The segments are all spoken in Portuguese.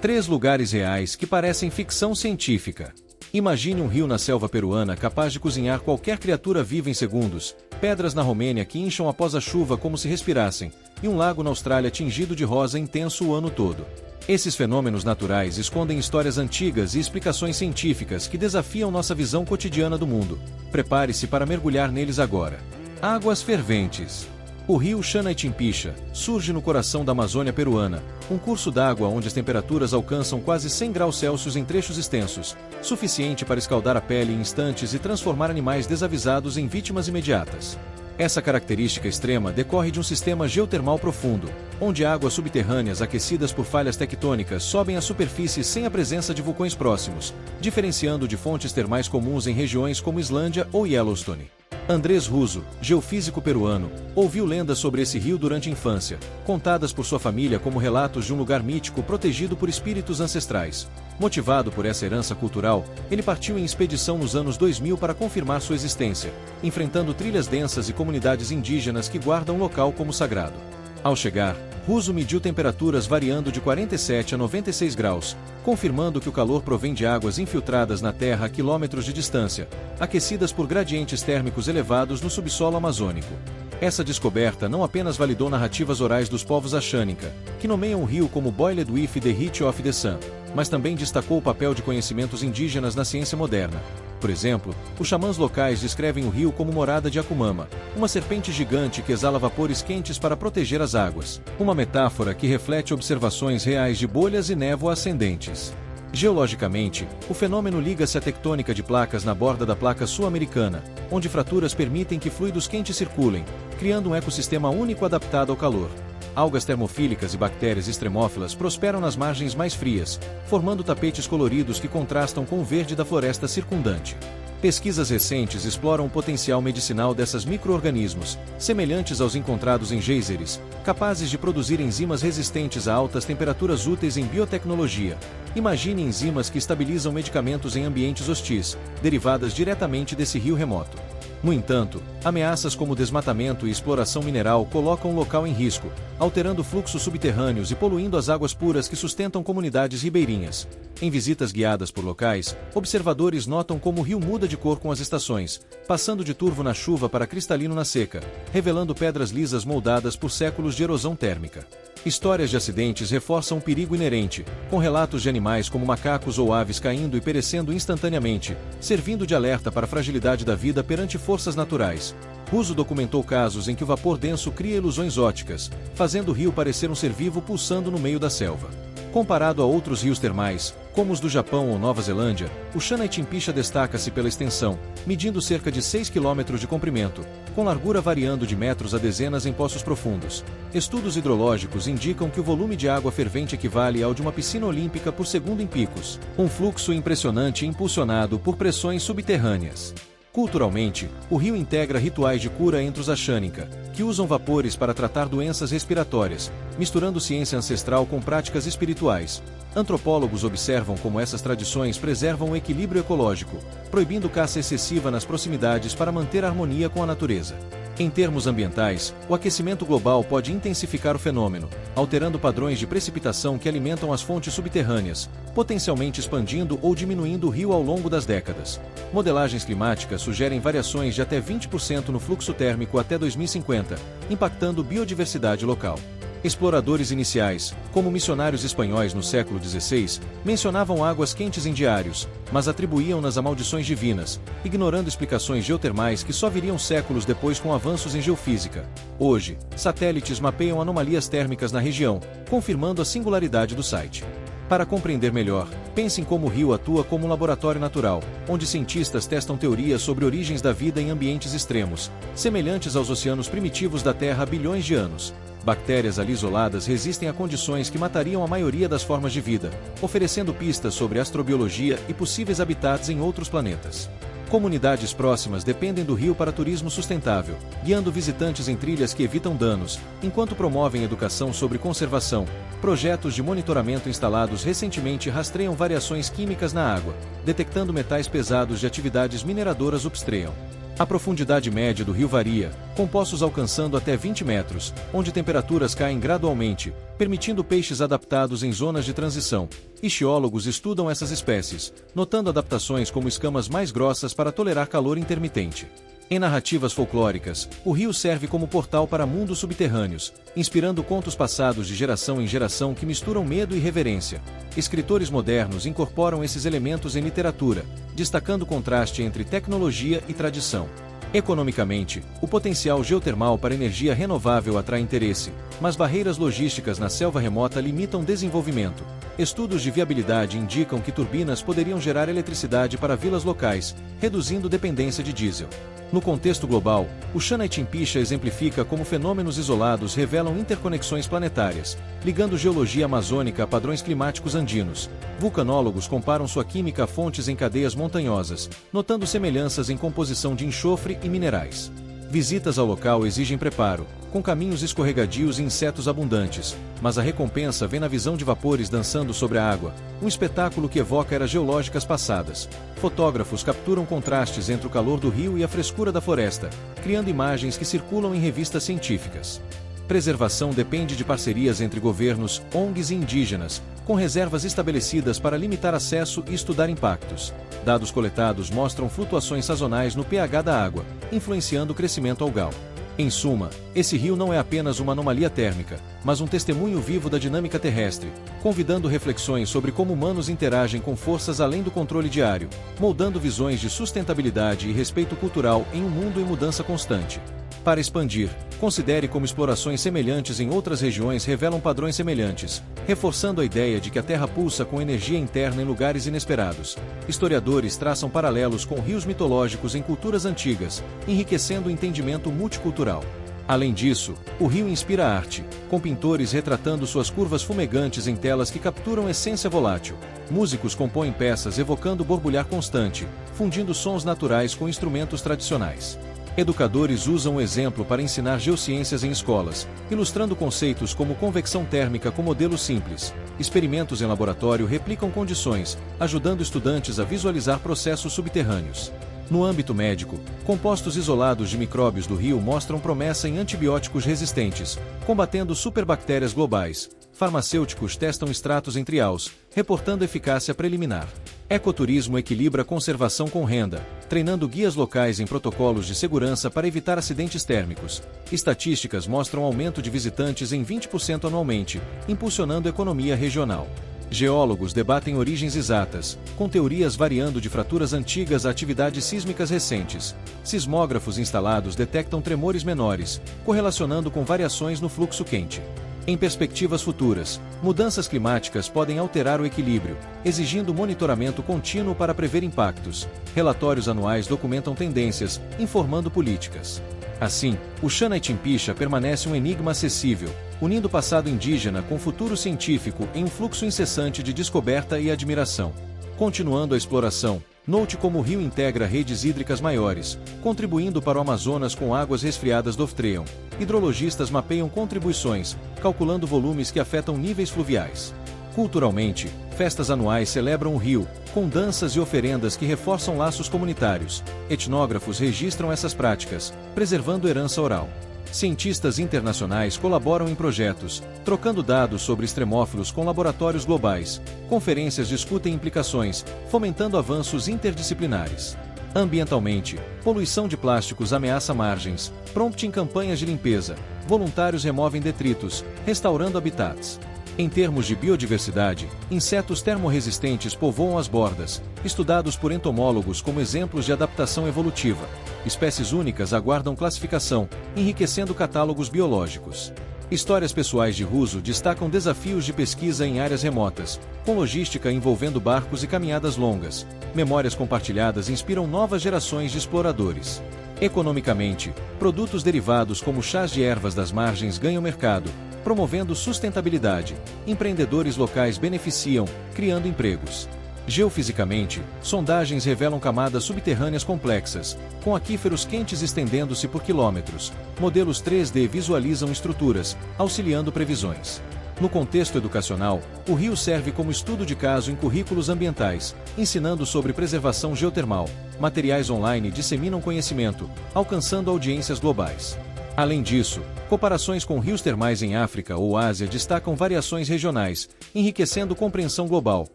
3 lugares reais que parecem ficção científica. Imagine um rio na selva peruana capaz de cozinhar qualquer criatura viva em segundos, pedras na Romênia que incham após a chuva como se respirassem, e um lago na Austrália tingido de rosa intenso o ano todo. Esses fenômenos naturais escondem histórias antigas e explicações científicas que desafiam nossa visão cotidiana do mundo. Prepare-se para mergulhar neles agora. Águas ferventes. O rio Xanaitimpixa surge no coração da Amazônia peruana, um curso d'água onde as temperaturas alcançam quase 100 graus Celsius em trechos extensos, suficiente para escaldar a pele em instantes e transformar animais desavisados em vítimas imediatas. Essa característica extrema decorre de um sistema geotermal profundo, onde águas subterrâneas aquecidas por falhas tectônicas sobem à superfície sem a presença de vulcões próximos, diferenciando de fontes termais comuns em regiões como Islândia ou Yellowstone. Andrés Russo, geofísico peruano, ouviu lendas sobre esse rio durante a infância, contadas por sua família como relatos de um lugar mítico protegido por espíritos ancestrais. Motivado por essa herança cultural, ele partiu em expedição nos anos 2000 para confirmar sua existência, enfrentando trilhas densas e comunidades indígenas que guardam o local como sagrado. Ao chegar, Russo mediu temperaturas variando de 47 a 96 graus, confirmando que o calor provém de águas infiltradas na terra a quilômetros de distância, aquecidas por gradientes térmicos elevados no subsolo amazônico. Essa descoberta não apenas validou narrativas orais dos povos Axânica, que nomeiam o rio como Boiled with the Heat of the Sun, mas também destacou o papel de conhecimentos indígenas na ciência moderna. Por exemplo, os xamãs locais descrevem o rio como morada de Akumama, uma serpente gigante que exala vapores quentes para proteger as águas, uma metáfora que reflete observações reais de bolhas e névoa ascendentes. Geologicamente, o fenômeno liga-se à tectônica de placas na borda da placa sul-americana, onde fraturas permitem que fluidos quentes circulem, criando um ecossistema único adaptado ao calor. Algas termofílicas e bactérias extremófilas prosperam nas margens mais frias, formando tapetes coloridos que contrastam com o verde da floresta circundante. Pesquisas recentes exploram o potencial medicinal desses micro-organismos, semelhantes aos encontrados em geysers, capazes de produzir enzimas resistentes a altas temperaturas úteis em biotecnologia. Imagine enzimas que estabilizam medicamentos em ambientes hostis, derivadas diretamente desse rio remoto. No entanto, ameaças como desmatamento e exploração mineral colocam o local em risco, alterando fluxos subterrâneos e poluindo as águas puras que sustentam comunidades ribeirinhas. Em visitas guiadas por locais, observadores notam como o rio muda de cor com as estações, passando de turvo na chuva para cristalino na seca, revelando pedras lisas moldadas por séculos de erosão térmica. Histórias de acidentes reforçam o perigo inerente, com relatos de animais como macacos ou aves caindo e perecendo instantaneamente, servindo de alerta para a fragilidade da vida perante forças naturais. Russo documentou casos em que o vapor denso cria ilusões ópticas, fazendo o rio parecer um ser vivo pulsando no meio da selva. Comparado a outros rios termais, como os do Japão ou Nova Zelândia, o Xanaitimpixa destaca-se pela extensão, medindo cerca de 6 km de comprimento, com largura variando de metros a dezenas em poços profundos. Estudos hidrológicos indicam que o volume de água fervente equivale ao de uma piscina olímpica por segundo em picos, um fluxo impressionante impulsionado por pressões subterrâneas. Culturalmente, o rio integra rituais de cura entre os Axânica, que usam vapores para tratar doenças respiratórias, misturando ciência ancestral com práticas espirituais. Antropólogos observam como essas tradições preservam o equilíbrio ecológico, proibindo caça excessiva nas proximidades para manter a harmonia com a natureza. Em termos ambientais, o aquecimento global pode intensificar o fenômeno, alterando padrões de precipitação que alimentam as fontes subterrâneas, potencialmente expandindo ou diminuindo o rio ao longo das décadas. Modelagens climáticas sugerem variações de até 20% no fluxo térmico até 2050, impactando biodiversidade local. Exploradores iniciais, como missionários espanhóis no século XVI, mencionavam águas quentes em diários, mas atribuíam-nas a maldições divinas, ignorando explicações geotermais que só viriam séculos depois com avanços em geofísica. Hoje, satélites mapeiam anomalias térmicas na região, confirmando a singularidade do site. Para compreender melhor, pense em como o rio atua como um laboratório natural, onde cientistas testam teorias sobre origens da vida em ambientes extremos, semelhantes aos oceanos primitivos da Terra há bilhões de anos. Bactérias ali isoladas resistem a condições que matariam a maioria das formas de vida, oferecendo pistas sobre astrobiologia e possíveis habitats em outros planetas. Comunidades próximas dependem do rio para turismo sustentável, guiando visitantes em trilhas que evitam danos, enquanto promovem educação sobre conservação. Projetos de monitoramento instalados recentemente rastreiam variações químicas na água, detectando metais pesados de atividades mineradoras upstream. A profundidade média do rio varia, com poços alcançando até 20 metros, onde temperaturas caem gradualmente, permitindo peixes adaptados em zonas de transição. Ichtiólogos estudam essas espécies, notando adaptações como escamas mais grossas para tolerar calor intermitente. Em narrativas folclóricas, o rio serve como portal para mundos subterrâneos, inspirando contos passados de geração em geração que misturam medo e reverência. Escritores modernos incorporam esses elementos em literatura, destacando o contraste entre tecnologia e tradição. Economicamente, o potencial geotermal para energia renovável atrai interesse, mas barreiras logísticas na selva remota limitam desenvolvimento. Estudos de viabilidade indicam que turbinas poderiam gerar eletricidade para vilas locais, reduzindo dependência de diesel. No contexto global, o Xanaitimpixa exemplifica como fenômenos isolados revelam interconexões planetárias, ligando geologia amazônica a padrões climáticos andinos. Vulcanólogos comparam sua química a fontes em cadeias montanhosas, notando semelhanças em composição de enxofre e minerais. Visitas ao local exigem preparo, com caminhos escorregadios e insetos abundantes, mas a recompensa vem na visão de vapores dançando sobre a água, um espetáculo que evoca eras geológicas passadas. Fotógrafos capturam contrastes entre o calor do rio e a frescura da floresta, criando imagens que circulam em revistas científicas. Preservação depende de parcerias entre governos, ONGs e indígenas, com reservas estabelecidas para limitar acesso e estudar impactos. Dados coletados mostram flutuações sazonais no pH da água, influenciando o crescimento algal. Em suma, esse rio não é apenas uma anomalia térmica, mas um testemunho vivo da dinâmica terrestre, convidando reflexões sobre como humanos interagem com forças além do controle diário, moldando visões de sustentabilidade e respeito cultural em um mundo em mudança constante. Para expandir, considere como explorações semelhantes em outras regiões revelam padrões semelhantes, reforçando a ideia de que a Terra pulsa com energia interna em lugares inesperados. Historiadores traçam paralelos com rios mitológicos em culturas antigas, enriquecendo o entendimento multicultural. Além disso, o rio inspira arte, com pintores retratando suas curvas fumegantes em telas que capturam essência volátil. Músicos compõem peças evocando borbulhar constante, fundindo sons naturais com instrumentos tradicionais. Educadores usam o exemplo para ensinar geociências em escolas, ilustrando conceitos como convecção térmica com modelos simples. Experimentos em laboratório replicam condições, ajudando estudantes a visualizar processos subterrâneos. No âmbito médico, compostos isolados de micróbios do rio mostram promessa em antibióticos resistentes, combatendo superbactérias globais. Farmacêuticos testam extratos em trials, reportando eficácia preliminar. Ecoturismo equilibra conservação com renda, treinando guias locais em protocolos de segurança para evitar acidentes térmicos. Estatísticas mostram aumento de visitantes em 20% anualmente, impulsionando a economia regional. Geólogos debatem origens exatas, com teorias variando de fraturas antigas a atividades sísmicas recentes. Sismógrafos instalados detectam tremores menores, correlacionando com variações no fluxo quente. Em perspectivas futuras, mudanças climáticas podem alterar o equilíbrio, exigindo monitoramento contínuo para prever impactos. Relatórios anuais documentam tendências, informando políticas. Assim, o Xanaitimpixa permanece um enigma acessível, unindo o passado indígena com o futuro científico em um fluxo incessante de descoberta e admiração. Continuando a exploração, note como o rio integra redes hídricas maiores, contribuindo para o Amazonas com águas resfriadas do Oftreon. Hidrologistas mapeiam contribuições, calculando volumes que afetam níveis fluviais. Culturalmente, festas anuais celebram o rio, com danças e oferendas que reforçam laços comunitários. Etnógrafos registram essas práticas, preservando herança oral. Cientistas internacionais colaboram em projetos, trocando dados sobre extremófilos com laboratórios globais. Conferências discutem implicações, fomentando avanços interdisciplinares. Ambientalmente, poluição de plásticos ameaça margens, promptem campanhas de limpeza, voluntários removem detritos, restaurando habitats. Em termos de biodiversidade, insetos termorresistentes povoam as bordas, estudados por entomólogos como exemplos de adaptação evolutiva. Espécies únicas aguardam classificação, enriquecendo catálogos biológicos. Histórias pessoais de Russo destacam desafios de pesquisa em áreas remotas, com logística envolvendo barcos e caminhadas longas. Memórias compartilhadas inspiram novas gerações de exploradores. Economicamente, produtos derivados como chás de ervas das margens ganham mercado, promovendo sustentabilidade. Empreendedores locais beneficiam, criando empregos. Geofisicamente, sondagens revelam camadas subterrâneas complexas, com aquíferos quentes estendendo-se por quilômetros. Modelos 3D visualizam estruturas, auxiliando previsões. No contexto educacional, o rio serve como estudo de caso em currículos ambientais, ensinando sobre preservação geotermal. Materiais online disseminam conhecimento, alcançando audiências globais. Além disso, comparações com rios termais em África ou Ásia destacam variações regionais, enriquecendo compreensão global.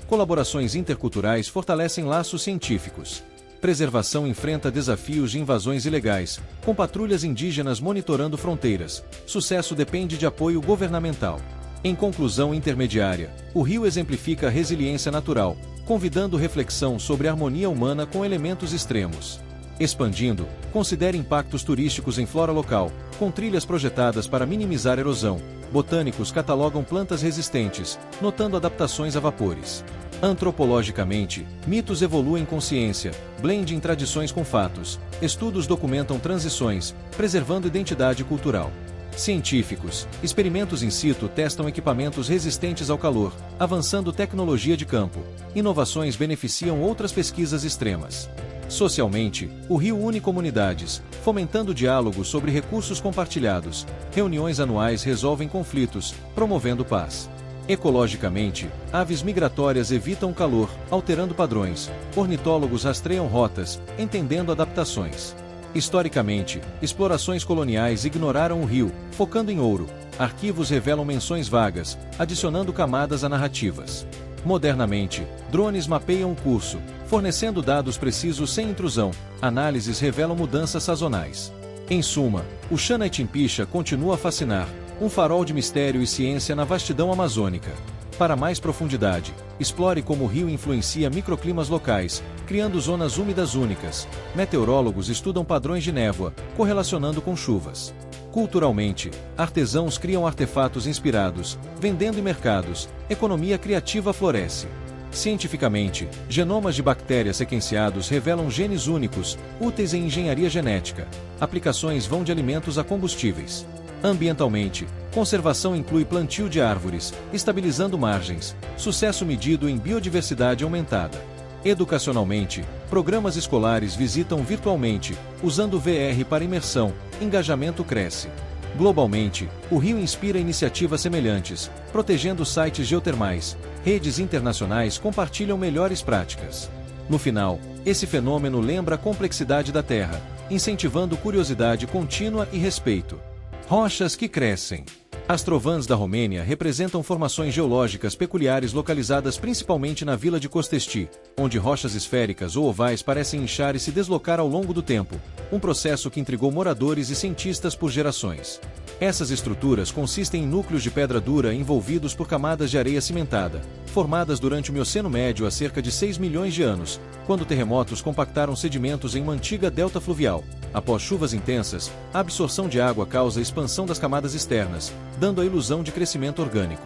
Colaborações interculturais fortalecem laços científicos. Preservação enfrenta desafios de invasões ilegais, com patrulhas indígenas monitorando fronteiras. Sucesso depende de apoio governamental. Em conclusão intermediária, o rio exemplifica a resiliência natural, convidando reflexão sobre a harmonia humana com elementos extremos. Expandindo, considere impactos turísticos em flora local, com trilhas projetadas para minimizar erosão. Botânicos catalogam plantas resistentes, notando adaptações a vapores. Antropologicamente, mitos evoluem com ciência, blending tradições com fatos. Estudos documentam transições, preservando identidade cultural. Científicos, experimentos in situ testam equipamentos resistentes ao calor, avançando tecnologia de campo. Inovações beneficiam outras pesquisas extremas. Socialmente, o rio une comunidades, fomentando diálogos sobre recursos compartilhados. Reuniões anuais resolvem conflitos, promovendo paz. Ecologicamente, aves migratórias evitam o calor, alterando padrões. Ornitólogos rastreiam rotas, entendendo adaptações. Historicamente, explorações coloniais ignoraram o rio, focando em ouro. Arquivos revelam menções vagas, adicionando camadas a narrativas. Modernamente, drones mapeiam o curso, fornecendo dados precisos sem intrusão. Análises revelam mudanças sazonais. Em suma, o Xanaitimpixa continua a fascinar, um farol de mistério e ciência na vastidão amazônica. Para mais profundidade, explore como o rio influencia microclimas locais, criando zonas úmidas únicas. Meteorólogos estudam padrões de névoa, correlacionando com chuvas. Culturalmente, artesãos criam artefatos inspirados, vendendo em mercados. Economia criativa floresce. Cientificamente, genomas de bactérias sequenciados revelam genes únicos, úteis em engenharia genética. Aplicações vão de alimentos a combustíveis. Ambientalmente, conservação inclui plantio de árvores, estabilizando margens. Sucesso medido em biodiversidade aumentada. Educacionalmente, programas escolares visitam virtualmente, usando VR para imersão. Engajamento cresce. Globalmente, o rio inspira iniciativas semelhantes, protegendo sites geotermais. Redes internacionais compartilham melhores práticas. No final, esse fenômeno lembra a complexidade da Terra, incentivando curiosidade contínua e respeito. Rochas que crescem. As trovãs da Romênia representam formações geológicas peculiares localizadas principalmente na vila de Costesti, onde rochas esféricas ou ovais parecem inchar e se deslocar ao longo do tempo, um processo que intrigou moradores e cientistas por gerações. Essas estruturas consistem em núcleos de pedra dura envolvidos por camadas de areia cimentada, formadas durante o Mioceno Médio há cerca de 6 milhões de anos, quando terremotos compactaram sedimentos em uma antiga delta fluvial. Após chuvas intensas, a absorção de água causa a expansão das camadas externas, dando a ilusão de crescimento orgânico.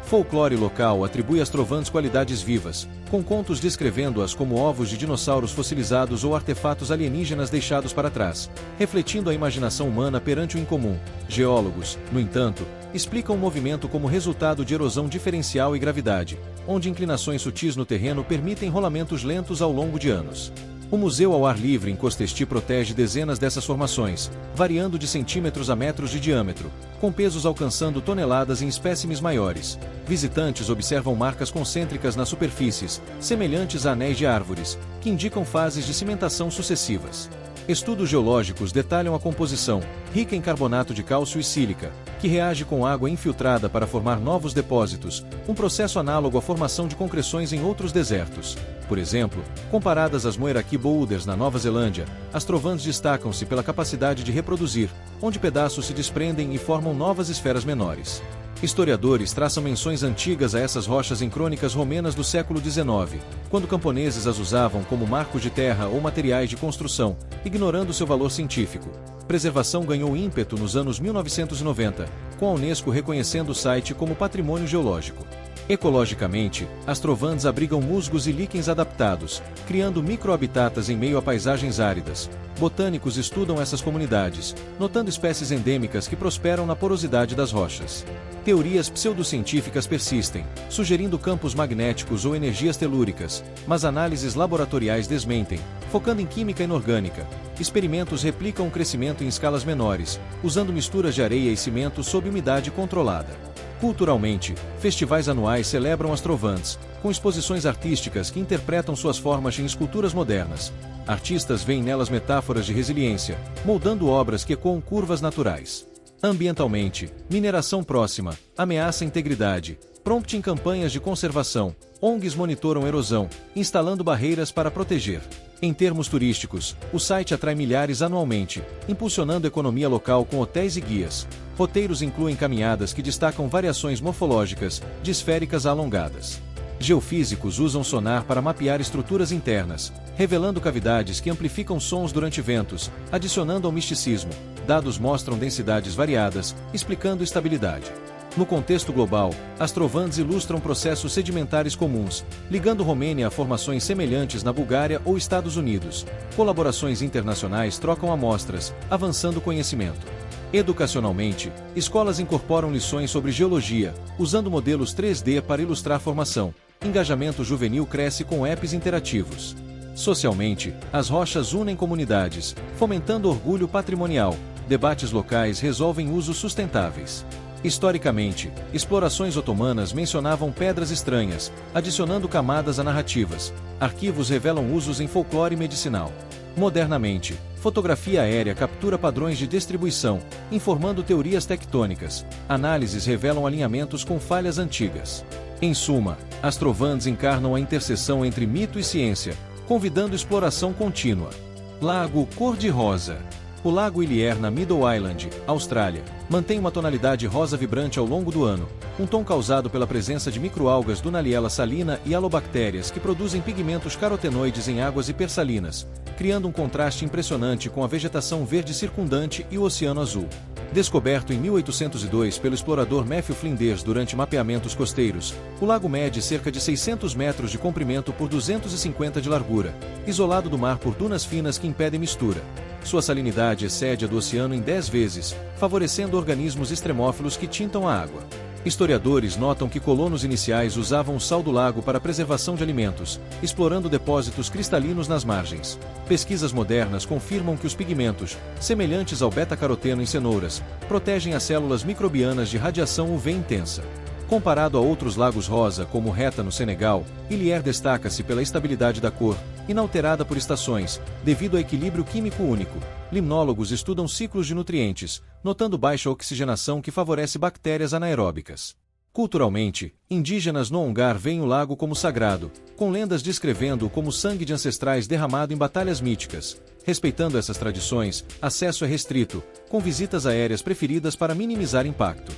Folclore local atribui às trovãs qualidades vivas, com contos descrevendo-as como ovos de dinossauros fossilizados ou artefatos alienígenas deixados para trás, refletindo a imaginação humana perante o incomum. Geólogos, no entanto, explicam o movimento como resultado de erosão diferencial e gravidade, onde inclinações sutis no terreno permitem rolamentos lentos ao longo de anos. O Museu ao Ar Livre em Costesti protege dezenas dessas formações, variando de centímetros a metros de diâmetro, com pesos alcançando toneladas em espécimes maiores. Visitantes observam marcas concêntricas nas superfícies, semelhantes a anéis de árvores, que indicam fases de cimentação sucessivas. Estudos geológicos detalham a composição, rica em carbonato de cálcio e sílica, que reage com água infiltrada para formar novos depósitos, um processo análogo à formação de concreções em outros desertos. Por exemplo, comparadas às Moeraki Boulders na Nova Zelândia, as trovãs destacam-se pela capacidade de reproduzir, onde pedaços se desprendem e formam novas esferas menores. Historiadores traçam menções antigas a essas rochas em crônicas romenas do século XIX, quando camponeses as usavam como marcos de terra ou materiais de construção, ignorando seu valor científico. Preservação ganhou ímpeto nos anos 1990, com a Unesco reconhecendo o site como patrimônio geológico. Ecologicamente, as trovãs abrigam musgos e líquens adaptados, criando microhabitats em meio a paisagens áridas. Botânicos estudam essas comunidades, notando espécies endêmicas que prosperam na porosidade das rochas. Teorias pseudocientíficas persistem, sugerindo campos magnéticos ou energias telúricas, mas análises laboratoriais desmentem, focando em química inorgânica. Experimentos replicam o crescimento em escalas menores, usando misturas de areia e cimento sob umidade controlada. Culturalmente, festivais anuais celebram as Trovantes, com exposições artísticas que interpretam suas formas em esculturas modernas. Artistas veem nelas metáforas de resiliência, moldando obras que ecoam curvas naturais. Ambientalmente, mineração próxima, ameaça a integridade, promptem campanhas de conservação, ONGs monitoram erosão, instalando barreiras para proteger. Em termos turísticos, o site atrai milhares anualmente, impulsionando a economia local com hotéis e guias. Roteiros incluem caminhadas que destacam variações morfológicas, de esféricas a alongadas. Geofísicos usam sonar para mapear estruturas internas, revelando cavidades que amplificam sons durante ventos, adicionando ao misticismo. Dados mostram densidades variadas, explicando estabilidade. No contexto global, as Trovantes ilustram processos sedimentares comuns, ligando Romênia a formações semelhantes na Bulgária ou Estados Unidos. Colaborações internacionais trocam amostras, avançando o conhecimento. Educacionalmente, escolas incorporam lições sobre geologia, usando modelos 3D para ilustrar a formação. Engajamento juvenil cresce com apps interativos. Socialmente, as rochas unem comunidades, fomentando orgulho patrimonial. Debates locais resolvem usos sustentáveis. Historicamente, explorações otomanas mencionavam pedras estranhas, adicionando camadas a narrativas. Arquivos revelam usos em folclore medicinal. Modernamente, fotografia aérea captura padrões de distribuição, informando teorias tectônicas. Análises revelam alinhamentos com falhas antigas. Em suma, as Trovantes encarnam a interseção entre mito e ciência, convidando exploração contínua. Lago cor-de-rosa. O Lago Illier na Middle Island, Austrália, mantém uma tonalidade rosa vibrante ao longo do ano, um tom causado pela presença de microalgas Dunaliella salina e halobactérias que produzem pigmentos carotenoides em águas hipersalinas, criando um contraste impressionante com a vegetação verde circundante e o oceano azul. Descoberto em 1802 pelo explorador Matthew Flinders durante mapeamentos costeiros, o lago mede cerca de 600 metros de comprimento por 250 de largura, isolado do mar por dunas finas que impedem mistura. Sua salinidade excede a do oceano em 10 vezes, favorecendo organismos extremófilos que tintam a água. Historiadores notam que colonos iniciais usavam o sal do lago para a preservação de alimentos, explorando depósitos cristalinos nas margens. Pesquisas modernas confirmam que os pigmentos, semelhantes ao beta-caroteno em cenouras, protegem as células microbianas de radiação UV intensa. Comparado a outros lagos rosa como Reta no Senegal, Illier destaca-se pela estabilidade da cor, inalterada por estações, devido a equilíbrio químico único. Limnólogos estudam ciclos de nutrientes, notando baixa oxigenação que favorece bactérias anaeróbicas. Culturalmente, indígenas no Ongar veem o lago como sagrado, com lendas descrevendo-o como sangue de ancestrais derramado em batalhas míticas. Respeitando essas tradições, acesso é restrito, com visitas aéreas preferidas para minimizar impacto.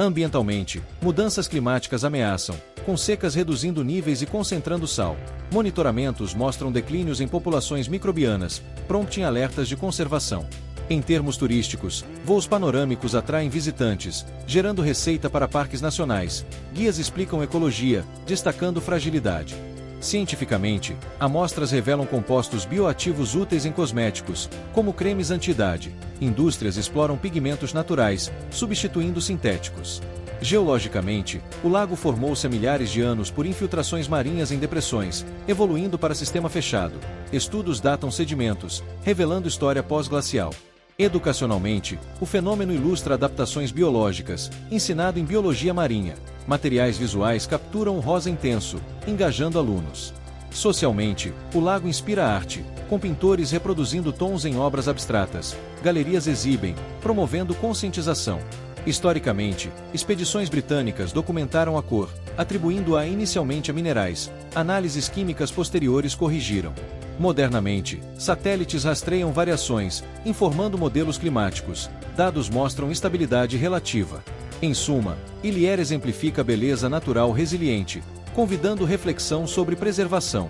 Ambientalmente, mudanças climáticas ameaçam, com secas reduzindo níveis e concentrando sal. Monitoramentos mostram declínios em populações microbianas, promptem alertas de conservação. Em termos turísticos, voos panorâmicos atraem visitantes, gerando receita para parques nacionais. Guias explicam ecologia, destacando fragilidade. Cientificamente, amostras revelam compostos bioativos úteis em cosméticos, como cremes anti-idade. Indústrias exploram pigmentos naturais, substituindo sintéticos. Geologicamente, o lago formou-se há milhares de anos por infiltrações marinhas em depressões, evoluindo para sistema fechado. Estudos datam sedimentos, revelando história pós-glacial. Educacionalmente, o fenômeno ilustra adaptações biológicas, ensinado em biologia marinha. Materiais visuais capturam o rosa intenso, engajando alunos. Socialmente, o lago inspira arte, com pintores reproduzindo tons em obras abstratas. Galerias exibem, promovendo conscientização. Historicamente, expedições britânicas documentaram a cor, atribuindo-a inicialmente a minerais. Análises químicas posteriores corrigiram. Modernamente, satélites rastreiam variações, informando modelos climáticos. Dados mostram estabilidade relativa. Em suma, Illier exemplifica a beleza natural resiliente, convidando reflexão sobre preservação.